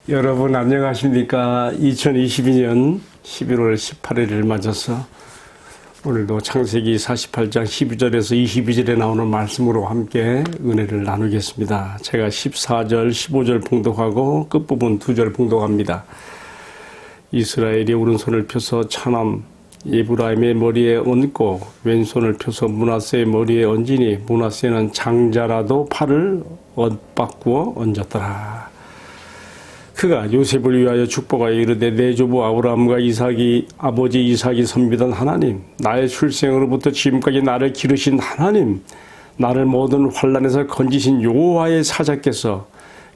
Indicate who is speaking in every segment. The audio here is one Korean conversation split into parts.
Speaker 1: 여러분 안녕하십니까? 2022년 11월 18일을 맞아서 오늘도 창세기 48장 12절에서 22절에 나오는 말씀으로 함께 은혜를 나누겠습니다. 제가 14절, 15절 봉독하고 끝부분 2절 봉독합니다. 이스라엘이 오른손을 펴서 차남 에브라임의 머리에 얹고 왼손을 펴서 므낫세의 머리에 얹으니 므낫세는 장자라도 팔을 엇바꾸어 얹었더라. 그가 요셉을 위하여 축복하여 이르되 내 조부 아브라함과 이삭이 아버지 이삭이 섬기던 하나님, 나의 출생으로부터 지금까지 나를 기르신 하나님, 나를 모든 환난에서 건지신 여호와의 사자께서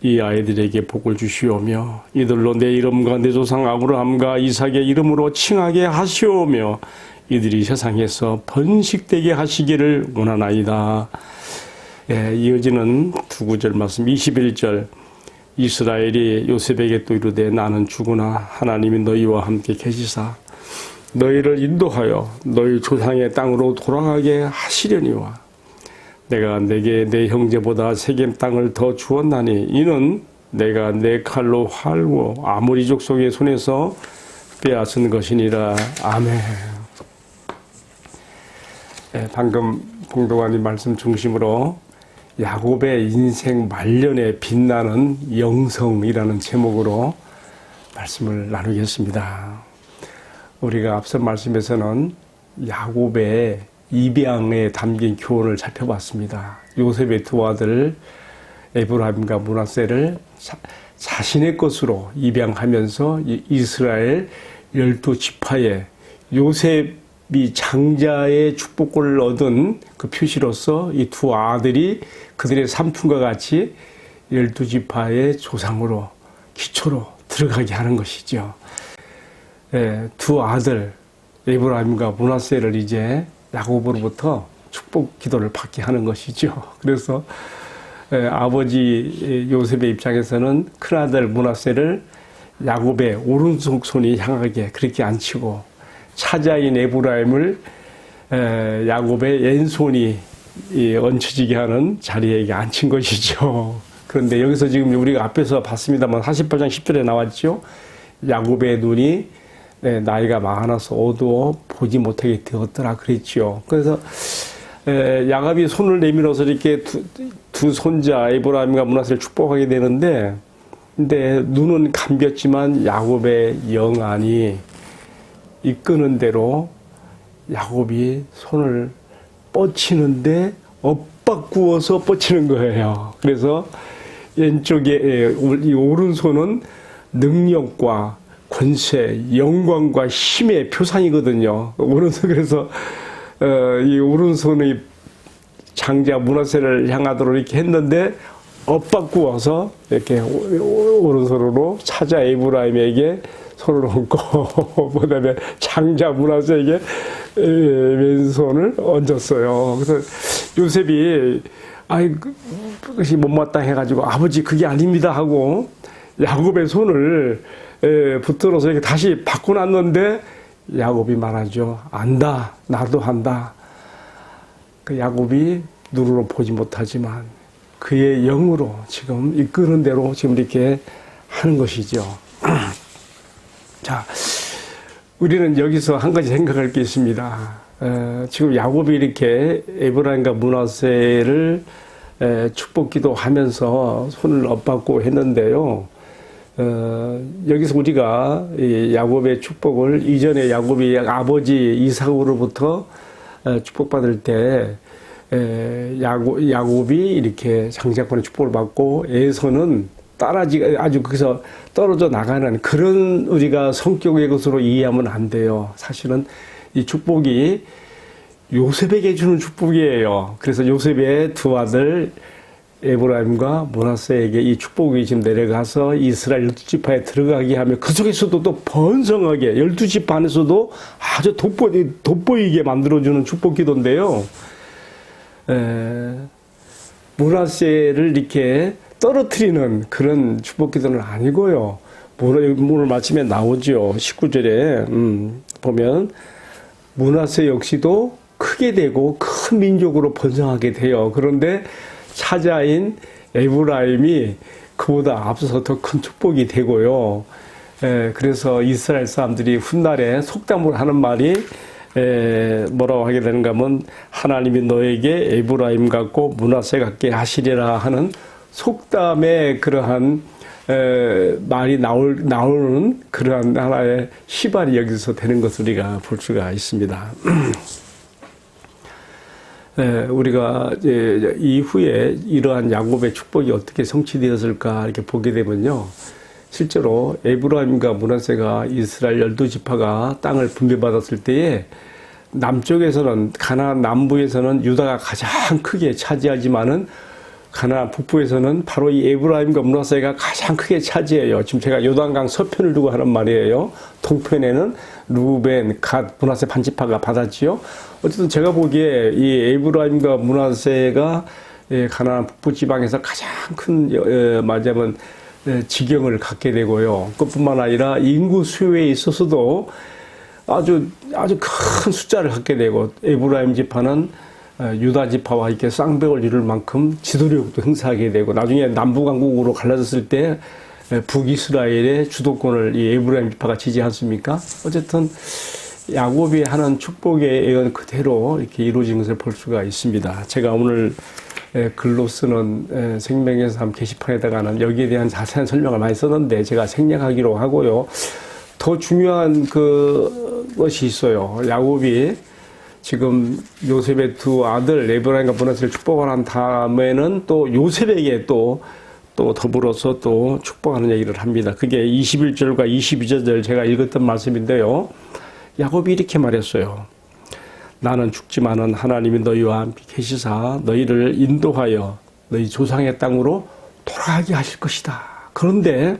Speaker 1: 이 아이들에게 복을 주시오며 이들로 내 이름과 내 조상 아브라함과 이삭의 이름으로 칭하게 하시오며 이들이 세상에서 번식되게 하시기를 원하나이다. 이어지는 두 구절 말씀 21절. 이스라엘이 요셉에게 또 이르되 나는 죽으나 하나님이 너희와 함께 계시사 너희를 인도하여 너희 조상의 땅으로 돌아가게 하시려니와 내가 내게 내 형제보다 세겜 땅을 더 주었나니 이는 내가 내 칼로 활고 아모리 족속의 손에서 빼앗은 것이니라. 아멘. 방금 봉독한 이 말씀 중심으로 야곱의 인생 말년에 빛나는 영성이라는 제목으로 말씀을 나누겠습니다. 우리가 앞선 말씀에서는 야곱의 입양에 담긴 교훈을 살펴봤습니다. 요셉의 두 아들 에브라임과 므낫세를 자신의 것으로 입양하면서 이스라엘 12지파에 요셉이 장자의 축복을 얻은 그 표시로서 이 두 아들이 그들의 삼촌과 같이 12지파의 조상으로 기초로 들어가게 하는 것이죠. 두 아들 에브라임과 므낫세를 이제 야곱으로부터 축복 기도를 받게 하는 것이죠. 그래서 아버지 요셉의 입장에서는 큰아들 므낫세를 야곱의 오른쪽 손이 향하게 그렇게 앉히고 차자인 에브라임을 야곱의 왼손이 얹혀지게 하는 자리에 앉힌 것이죠. 그런데 여기서 지금 우리가 앞에서 봤습니다만 48장 10절에 나왔죠. 야곱의 눈이 나이가 많아서 어두워 보지 못하게 되었더라 그랬죠. 그래서 야곱이 손을 내밀어서 이렇게 두 손자 에브라임과 므낫세를 축복하게 되는데, 근데 눈은 감겼지만 야곱의 영안이 이끄는 대로 야곱이 손을 뻗치는데 엇바꾸어서 뻗치는 거예요. 그래서 왼쪽에 이 오른손은 능력과 권세, 영광과 힘의 표상이거든요. 오른손 그래서 이 오른손의 장자 므낫세를 향하도록 이렇게 했는데 엇바꾸어서 이렇게 오른손으로 차자 에브라임에게 손을 얹고 그다음에 장자 므낫세에게 왼손을 얹었어요. 그래서 요셉이 그것이 못마땅해가지고 아버지 그게 아닙니다 하고 야곱의 손을 붙들어서 이렇게 다시 바꿔놨는데 야곱이 말하죠. 안다. 나도 한다. 그 야곱이 눈으로 보지 못하지만 그의 영으로 지금 이끄는 대로 지금 이렇게 하는 것이죠. 자, 우리는 여기서 한 가지 생각할 게 있습니다. 지금 야곱이 이렇게 에브라임과 므낫세를 축복기도 하면서 손을 엇받고 했는데요. 여기서 우리가 야곱의 축복을 이전에 야곱이 아버지 이삭으로부터 축복받을 때 야곱이 이렇게 장자권의 축복을 받고 에서는 아주 거기서 떨어져 나가는 그런 우리가 성격의 것으로 이해하면 안 돼요. 사실은 이 축복이 요셉에게 주는 축복이에요. 그래서 요셉의 두 아들 에브라임과 므낫세에게 이 축복이 지금 내려가서 이스라엘 12지파에 들어가게 하며 그 속에서도 또 번성하게 12지파 안에서도 아주 돋보이게 만들어주는 축복 기도인데요. 므낫세를 이렇게 떨어뜨리는 그런 축복 기도는 아니고요. 오늘 마침에 나오죠. 19절에 보면 므낫세 역시도 크게 되고 큰 민족으로 번성하게 돼요. 그런데 차자인 에브라임이 그보다 앞서서 더 큰 축복이 되고요. 그래서 이스라엘 사람들이 훗날에 속담으로 하는 말이 뭐라고 하게 되는가 하면 하나님이 너에게 에브라임 같고 므낫세 같게 하시리라 하는 속담의 그러한 말이 나오는 그러한 하나의 시발이 여기서 되는 것을 우리가 볼 수가 있습니다. 우리가 이후에 이러한 야곱의 축복이 어떻게 성취되었을까 이렇게 보게 되면요. 실제로 에브라임과 므낫세가 이스라엘 12지파가 땅을 분배받았을 때에 남쪽에서는 가나안 남부에서는 유다가 가장 크게 차지하지만은 가나안 북부에서는 바로 이 에브라임과 므낫세가 가장 크게 차지해요. 지금 제가 요단강 서편을 두고 하는 말이에요. 동편에는 루벤, 갓, 므낫세 반지파가 받았지요. 어쨌든 제가 보기에 이 에브라임과 므낫세가 가나안 북부 지방에서 가장 큰 말하자면 지경을 갖게 되고요. 그뿐만 아니라 인구 수요에 있어서도 아주 큰 숫자를 갖게 되고 에브라임 지파는 유다 지파와 이렇게 쌍벽을 이룰 만큼 지도력도 행사하게 되고 나중에 남부강국으로 갈라졌을 때 북이스라엘의 주도권을 이 에브라임 지파가 지지 않습니까? 어쨌든 야곱이 하는 축복의 예언 그대로 이렇게 이루어진 것을 볼 수가 있습니다. 제가 오늘 글로 쓰는 생명의 삶 게시판에다가는 여기에 대한 자세한 설명을 많이 썼는데 제가 생략하기로 하고요. 더 중요한 것이 있어요. 야곱이 지금 요셉의 두 아들 에브라임과 므낫세를 축복을 한 다음에는 또 요셉에게 또 더불어서 또 축복하는 얘기를 합니다. 그게 21절과 22절 제가 읽었던 말씀인데요. 야곱이 이렇게 말했어요. 나는 죽지만은 하나님이 너희와 함께 계시사 너희를 인도하여 너희 조상의 땅으로 돌아가게 하실 것이다. 그런데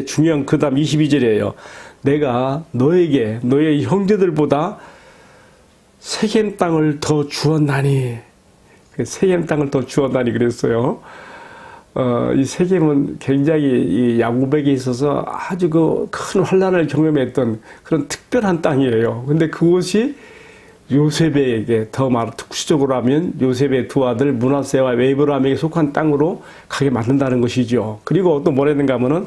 Speaker 1: 중요한 그 다음 22절이에요. 내가 너에게 너의 형제들보다 세겜 땅을 더 주었나니. 세겜 땅을 더 주었나니 그랬어요. 이 세겜은 굉장히 이 야곱에게 있어서 아주 큰 환란을 경험했던 그런 특별한 땅이에요. 근데 그곳이 요셉에게 더 특수적으로 하면 요셉의 두 아들 므낫세와 에브라임에게 속한 땅으로 가게 만든다는 것이죠. 그리고 또 뭐랬는가 하면은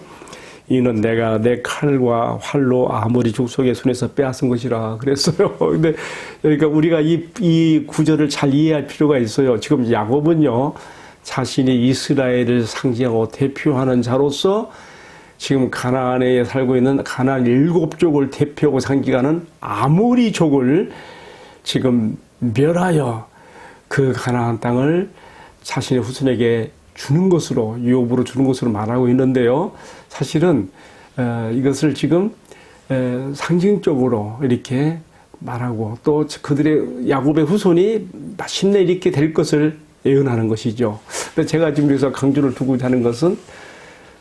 Speaker 1: 이는 내가 내 칼과 활로 아모리 족속의 손에서 빼앗은 것이라 그랬어요. 근데 그러니까 우리가 이 구절을 잘 이해할 필요가 있어요. 지금 야곱은요, 자신이 이스라엘을 상징하고 대표하는 자로서 지금 가나안에 살고 있는 가나안 7족을 대표하고 상징하는 아모리족을 지금 멸하여 그 가나안 땅을 자신의 후손에게 주는 것으로, 유업으로 주는 것으로 말하고 있는데요. 사실은 이것을 지금 상징적으로 이렇게 말하고 또 그들의 야곱의 후손이 마침내 이렇게 될 것을 예언하는 것이죠. 제가 지금 여기서 강조를 두고자 하는 것은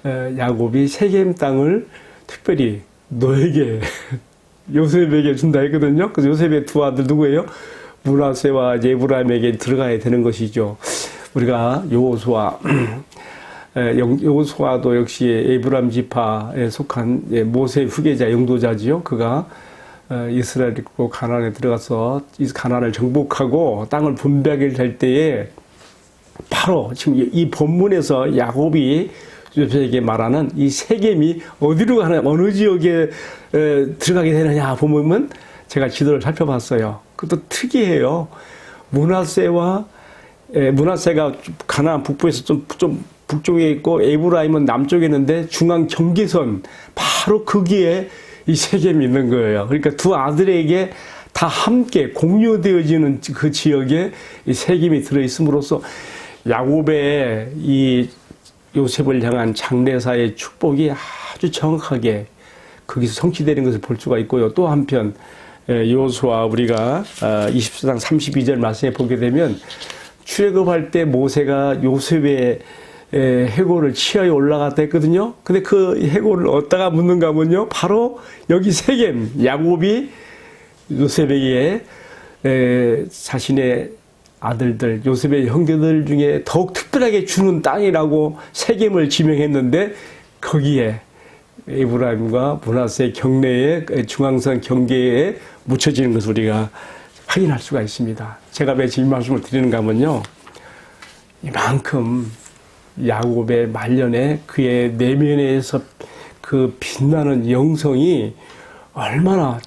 Speaker 1: 야곱이 세겜 땅을 특별히 너에게 요셉에게 준다 했거든요. 그래서 요셉의 두 아들 누구예요? 므낫세와 에브라임에게 들어가야 되는 것이죠. 우리가 여호수아도 역시 에브라임 지파에 속한 모세 후계자 영도자지요. 그가 이스라엘이고 가나안에 들어가서 이 가나안을 정복하고 땅을 분배하게 될 때에 바로 지금 이 본문에서 야곱이 요셉에게 말하는 이 세겜이 어디로 가느냐, 어느 지역에 들어가게 되느냐 보면 제가 지도를 살펴봤어요. 그것도 특이해요. 므낫세가 가나안 북부에서 좀 북쪽에 있고 에브라임은 남쪽에 있는데 중앙 경계선 바로 거기에 이 세겜이 있는 거예요. 그러니까 두 아들에게 다 함께 공유되어지는 그 지역에 이 세겜이 들어있음으로써 야곱의 이 요셉을 향한 장래사의 축복이 아주 정확하게 거기서 성취되는 것을 볼 수가 있고요. 또 한편 여호수아 우리가 20장 32절 말씀에 보게 되면 출애굽할 때 모세가 요셉의 해골을 치하여 올라갔다 했거든요. 근데 그 해골을 어디다가 묻는가 하면요, 바로 여기 세겜, 야곱이 요셉에게 자신의 아들들, 요셉의 형제들 중에 더욱 특별하게 주는 땅이라고 세겜을 지명했는데 거기에 에브라임과 므낫세 경내의 중앙선 경계에 묻혀지는 것을 우리가 확인할 수가 있습니다. 제가 왜 이 말씀을 드리는가 하면요, 이만큼 야곱의 말년에 그의 내면에서 그 빛나는 영성이 얼마나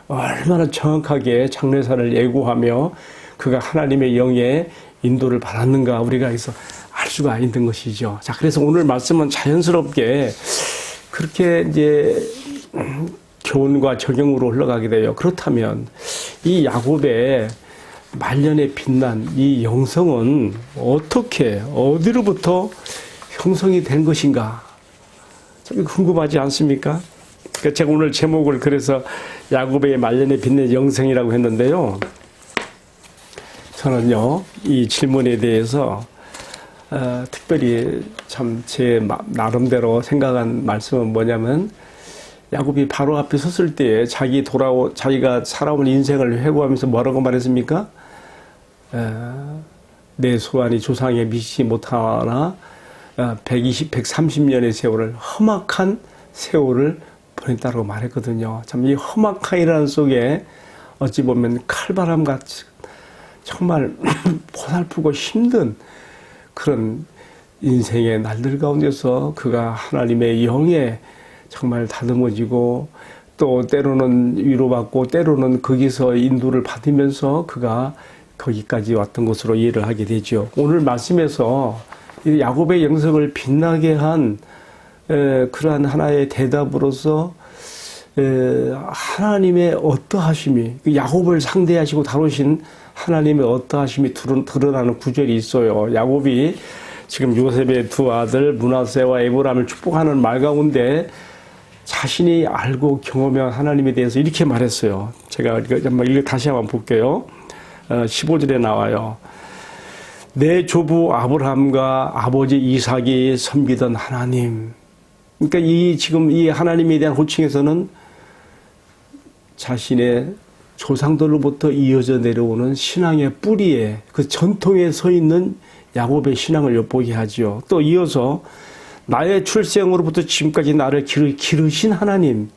Speaker 1: 얼마나 정확하게 장래사를 예고하며 그가 하나님의 영의 인도를 받았는가 우리가 여기서 알 수가 있는 것이죠. 자, 그래서 오늘 말씀은 자연스럽게 그렇게 이제 교훈과 적용으로 흘러가게 돼요. 그렇다면 이 야곱의 말년에 빛난 이 영성은 어떻게 어디로부터 형성이 된 것인가? 참 궁금하지 않습니까? 그러니까 제가 오늘 제목을 그래서 야곱의 말년에 빛낸 영성이라고 했는데요. 저는요 이 질문에 대해서 특별히 참 제 나름대로 생각한 말씀은 뭐냐면 야곱이 바로 앞에 섰을 때에 자기가 살아온 인생을 회고하면서 뭐라고 말했습니까? 내 소환이 조상에 미치지 못하나 130년의 세월을 험악한 세월을 보냈다고 말했거든요. 참 이 험악한이라는 속에 어찌 보면 칼바람같이 정말 보살프고 힘든 그런 인생의 날들 가운데서 그가 하나님의 영에 정말 다듬어지고 또 때로는 위로받고 때로는 거기서 인도를 받으면서 그가 거기까지 왔던 것으로 이해를 하게 되죠. 오늘 말씀에서 야곱의 영성을 빛나게 한 그러한 하나의 대답으로서 하나님의 어떠하심이 야곱을 상대하시고 다루신 하나님의 어떠하심이 드러나는 구절이 있어요. 야곱이 지금 요셉의 두 아들 므낫세와 에브라임을 축복하는 말 가운데 자신이 알고 경험한 하나님에 대해서 이렇게 말했어요. 제가 이거 다시 한번 볼게요. 15절에 나와요. 내 조부 아브라함과 아버지 이삭이 섬기던 하나님. 그러니까 지금 이 하나님에 대한 호칭에서는 자신의 조상들로부터 이어져 내려오는 신앙의 뿌리에 그 전통에 서 있는 야곱의 신앙을 엿보게 하죠. 또 이어서 나의 출생으로부터 지금까지 나를 기르신 하나님,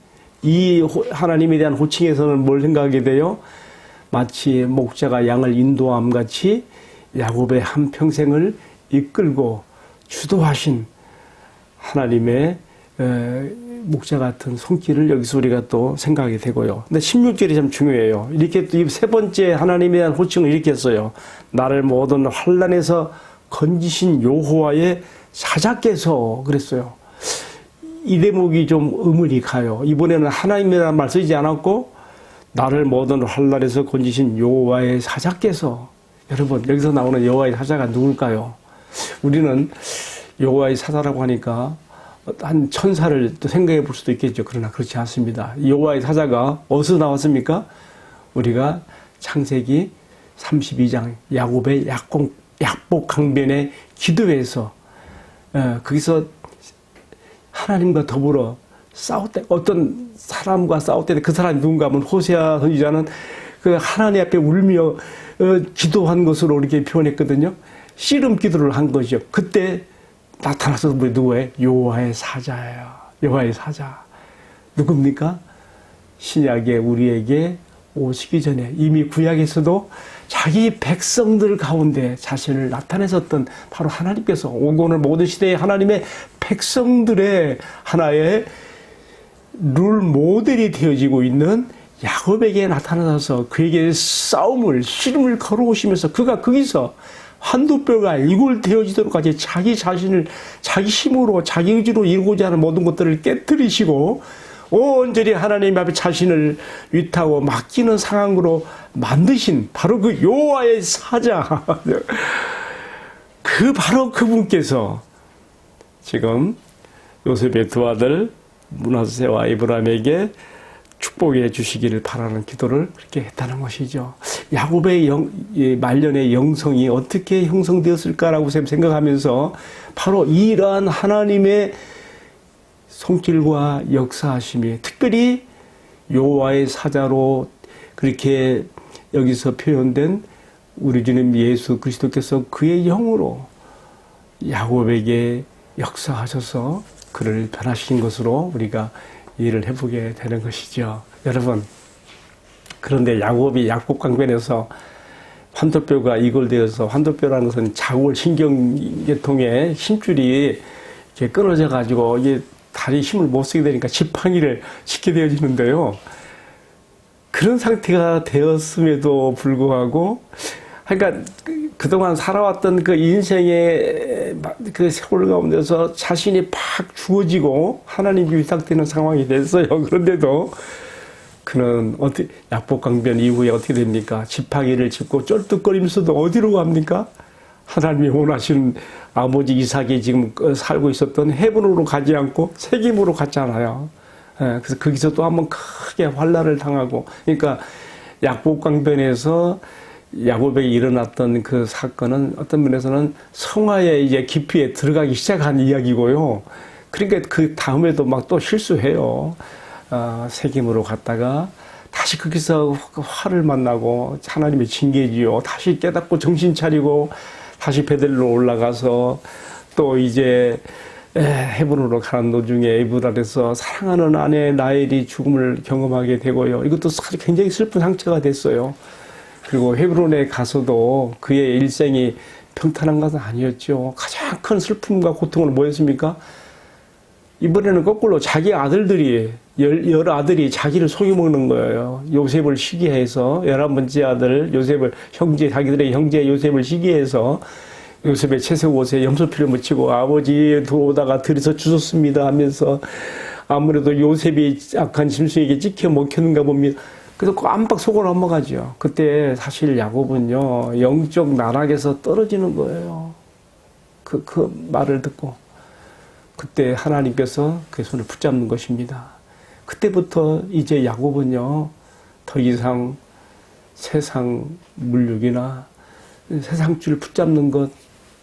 Speaker 1: 이 하나님에 대한 호칭에서는 뭘 생각하게 돼요? 마치 목자가 양을 인도함 같이 야곱의 한평생을 이끌고 주도하신 하나님의 목자 같은 손길을 여기서 우리가 또 생각하게 되고요. 근데 16절이 참 중요해요. 이렇게 또 세 번째 하나님에 대한 호칭을 이렇게 했어요. 나를 모든 환난에서 건지신 여호와의 사자께서 그랬어요. 이 대목이 좀 의문이 가요. 이번에는 하나님이라는 말 쓰지 않았고 나를 모든 환난에서 건지신 여호와의 사자께서. 여러분 여기서 나오는 여호와의 사자가 누굴까요? 우리는 여호와의 사자라고 하니까 한 천사를 또 생각해 볼 수도 있겠죠. 그러나 그렇지 않습니다. 여호와의 사자가 어디서 나왔습니까? 우리가 창세기 32장 야곱의 약복 강변의 기도에서 거기서 하나님과 더불어 싸울 때 어떤 사람과 싸울 때 그 사람이 누군가 하면 호세아 선지자는 그 하나님 앞에 울며 기도한 것으로 이렇게 표현했거든요. 씨름 기도를 한 거죠. 그때 나타나서 누구예요? 여호와의 사자예요. 여호와의 사자. 누굽니까? 신약에 우리에게 오시기 전에 이미 구약에서도 자기 백성들 가운데 자신을 나타내셨던 바로 하나님께서 오고는 모든 시대의 하나님의 백성들의 하나의 룰 모델이 되어지고 있는 야곱에게 나타나서 그에게 씨름을 걸어오시면서 그가 거기서 한두 뼈가 이골되어지도록까지 자기 자신을 자기 힘으로 자기 의지로 이루고자 하는 모든 것들을 깨뜨리시고 온전히 하나님 앞에 자신을 위탁하고 맡기는 상황으로 만드신 바로 그 여호와의 사자 바로 그분께서 지금 요셉의 두 아들 므낫세와 에브라임에게 축복해 주시기를 바라는 기도를 그렇게 했다는 것이죠. 야곱의 말년의 영성이 어떻게 형성되었을까라고 생각하면서 바로 이러한 하나님의 손길과 역사하심이 특별히 여호와의 사자로 그렇게 여기서 표현된 우리 주님 예수 그리스도께서 그의 영으로 야곱에게 역사하셔서 그를 변화시킨 것으로 우리가 이해를 해보게 되는 것이죠. 여러분, 그런데 야곱이 약복강변에서 환도뼈가 이골되어서, 환도뼈라는 것은 자골 신경계통의 힘줄이 이렇게 끊어져 가지고 이게 다리 힘을 못 쓰게 되니까 지팡이를 싣게 되어지는데요. 그런 상태가 되었음에도 불구하고, 그러니까 그동안 살아왔던 그 인생의 그 세월 가운데서 자신이 팍 죽어지고 하나님께 위탁되는 상황이 됐어요. 그런데도 그는 약복강변 이후에 어떻게 됩니까? 지팡이를 짚고 쩔뚝거리면서도 어디로 갑니까? 하나님이 원하시는 아버지 이삭이 지금 살고 있었던 헤브론으로 가지 않고 세겜으로 갔잖아요. 그래서 거기서 또 한번 크게 환난을 당하고, 그러니까 약복강변에서 야곱에게 일어났던 그 사건은 어떤 면에서는 성화의 이제 깊이에 들어가기 시작한 이야기고요. 그러니까 그 다음에도 막 또 실수해요. 세겜으로 갔다가 다시 거기서 화를 만나고 하나님의 징계지요. 다시 깨닫고 정신 차리고 다시 베들로 올라가서 또 이제 헤브론으로 가는 도중에 에브랄에서 사랑하는 아내 라헬이 죽음을 경험하게 되고요. 이것도 굉장히 슬픈 상처가 됐어요. 그리고 헤브론에 가서도 그의 일생이 평탄한 것은 아니었죠. 가장 큰 슬픔과 고통은 뭐였습니까? 이번에는 거꾸로 자기 아들들이, 열 아들이 자기를 속여먹는 거예요. 요셉을 시기해서, 11번째 아들 요셉을, 자기들의 형제 요셉을 시기해서 요셉의 채색 옷에 염소피를 묻히고 아버지 들어오다가 들여서 주셨습니다 하면서 아무래도 요셉이 악한 짐승에게 찍혀 먹혔는가 봅니다. 그래서 깜빡 속을 넘어가죠. 그때 사실 야곱은요, 영적 나락에서 떨어지는 거예요. 그 말을 듣고. 그때 하나님께서 그의 손을 붙잡는 것입니다. 그때부터 이제 야곱은요, 더 이상 세상 물욕이나 세상 줄 붙잡는 것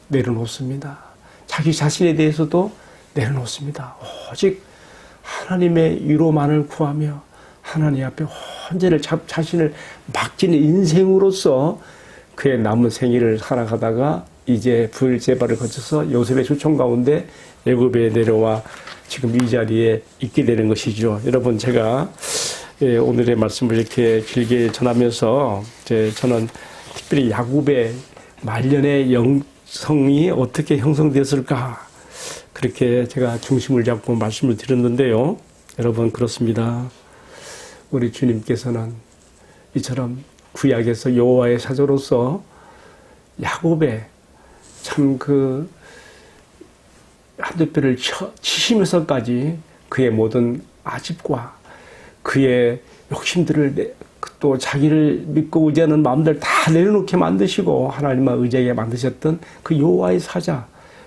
Speaker 1: 내려놓습니다. 자기 자신에 대해서도 내려놓습니다. 오직 하나님의 위로만을 구하며 하나님 앞에 혼자를 자신을 맡기는 인생으로서 그의 남은 생일을 살아가다가 이제 부엘제바를 거쳐서 요셉의 초청 가운데 애굽에 내려와 지금 이 자리에 있게 되는 것이죠. 여러분, 제가 오늘의 말씀을 이렇게 길게 전하면서 저는 특별히 야곱의 말년의 영성이 어떻게 형성되었을까, 그렇게 제가 중심을 잡고 말씀을 드렸는데요. 여러분, 그렇습니다. 우리 주님께서는 이처럼 구약에서 여호와의 사자로서 야곱의 참 그 한두뼈를 치시면서까지 그의 모든 아집과 그의 욕심들을 또 자기를 믿고 의지하는 마음들 다 내려놓게 만드시고 하나님만 의지하게 만드셨던 그 여호와의 사자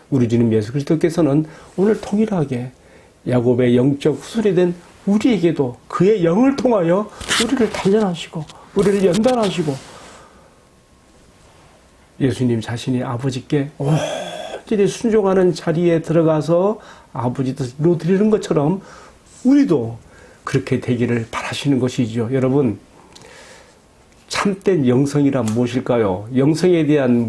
Speaker 1: 우리 주님 예수 그리스도께서는 오늘 동일하게 야곱의 영적 후손이 된 우리에게도 그의 영을 통하여 우리를 단련하시고 우리를 연단하시고 예수님 자신이 아버지께 온전히 순종하는 자리에 들어가서 아버지 뜻을 이루어드리는 것처럼 우리도 그렇게 되기를 바라시는 것이죠. 여러분, 참된 영성이란 무엇일까요? 영성에 대한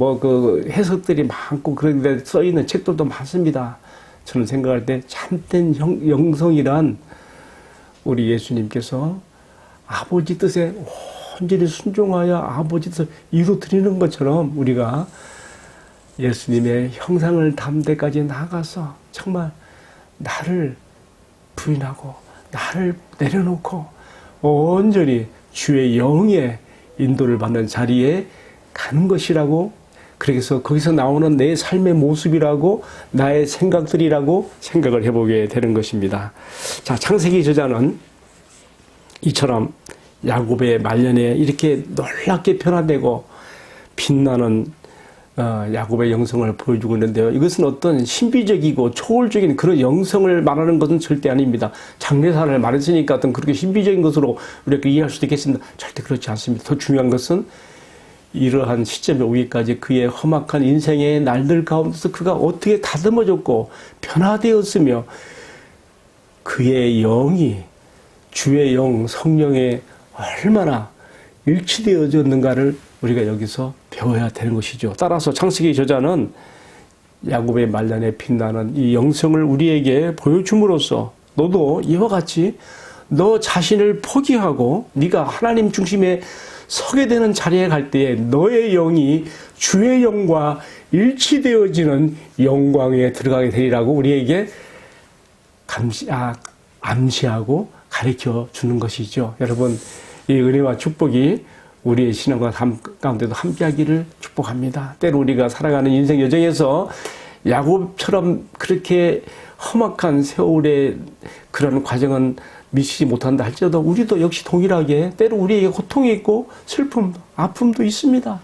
Speaker 1: 해석들이 많고 그런 데 써 있는 책들도 많습니다. 저는 생각할 때 참된 영성이란 우리 예수님께서 아버지 뜻에 온전히 순종하여 아버지 뜻을 이루어드리는 것처럼 우리가 예수님의 형상을 담을 때까지 나아가서 정말 나를 부인하고 나를 내려놓고 온전히 주의 영의 인도를 받는 자리에 가는 것이라고, 그래서 거기서 나오는 내 삶의 모습이라고, 나의 생각들이라고 생각을 해보게 되는 것입니다. 자, 창세기 저자는 이처럼 야곱의 말년에 이렇게 놀랍게 변화되고 빛나는 야곱의 영성을 보여주고 있는데요. 이것은 어떤 신비적이고 초월적인 그런 영성을 말하는 것은 절대 아닙니다. 장래사를 말했으니까 어떤 그렇게 신비적인 것으로 우리가 이해할 수도 있겠습니다. 절대 그렇지 않습니다. 더 중요한 것은 이러한 시점에 오기까지 그의 험악한 인생의 날들 가운데서 그가 어떻게 다듬어졌고 변화되었으며 그의 영이 주의 영, 성령에 얼마나 일치되어졌는가를 우리가 여기서 배워야 되는 것이죠. 따라서 창세기 저자는 야곱의 말년에 빛나는 이 영성을 우리에게 보여줌으로써 너도 이와 같이 너 자신을 포기하고 네가 하나님 중심의 서게 되는 자리에 갈 때에 너의 영이 주의 영과 일치되어지는 영광에 들어가게 되리라고 우리에게 암시하고 가르쳐 주는 것이죠. 여러분, 이 은혜와 축복이 우리의 신앙과 가운데도 함께하기를 축복합니다. 때로 우리가 살아가는 인생 여정에서 야곱처럼 그렇게 험악한 세월의 그런 과정은 미치지 못한다 할지라도 우리도 역시 동일하게 때로 우리에게 고통이 있고 슬픔, 아픔도 있습니다.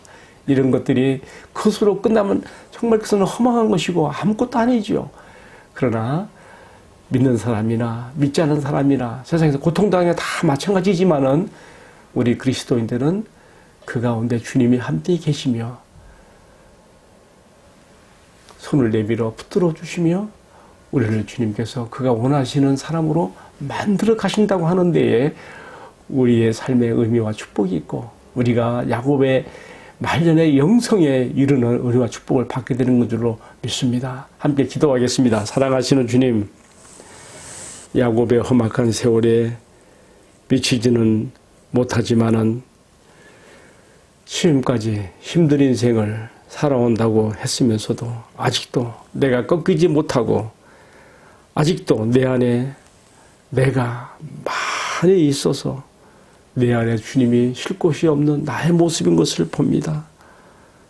Speaker 1: 이런 것들이 그것으로 끝나면 정말 그것은 험악한 것이고 아무것도 아니죠. 그러나 믿는 사람이나 믿지 않는 사람이나 세상에서 고통당하는 다 마찬가지지만은 우리 그리스도인들은 그 가운데 주님이 함께 계시며 손을 내밀어 붙들어 주시며 우리를 주님께서 그가 원하시는 사람으로 만들어 가신다고 하는 데에 우리의 삶의 의미와 축복이 있고 우리가 야곱의 말년의 영성에 이르는 은혜와 축복을 받게 되는 줄로 믿습니다. 함께 기도하겠습니다. 사랑하시는 주님, 야곱의 험악한 세월에 미치지는 못하지만은 지금까지 힘든 인생을 살아온다고 했으면서도 아직도 내가 꺾이지 못하고 아직도 내 안에 내가 많이 있어서 내 안에 주님이 쉴 곳이 없는 나의 모습인 것을 봅니다.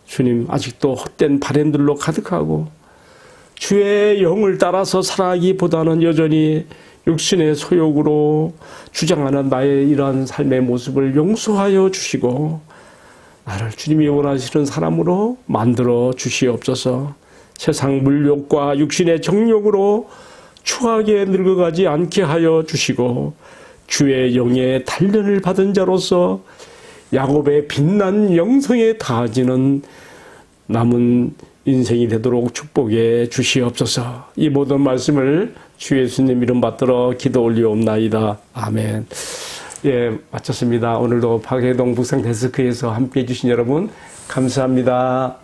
Speaker 1: 주님, 아직도 헛된 바램들로 가득하고 주의 영을 따라서 살아가기보다는 여전히 육신의 소욕으로 주장하는 나의 이러한 삶의 모습을 용서하여 주시고 나를 주님이 원하시는 사람으로 만들어 주시옵소서. 세상 물욕과 육신의 정욕으로 추하게 늙어가지 않게 하여 주시고 주의 영의 단련을 받은 자로서 야곱의 빛난 영성에 닿아지는 남은 인생이 되도록 축복해 주시옵소서. 이 모든 말씀을 주 예수님 이름 받들어 기도 올리옵나이다. 아멘. 예, 마쳤습니다. 오늘도 박해동 북상 데스크에서 함께해 주신 여러분 감사합니다.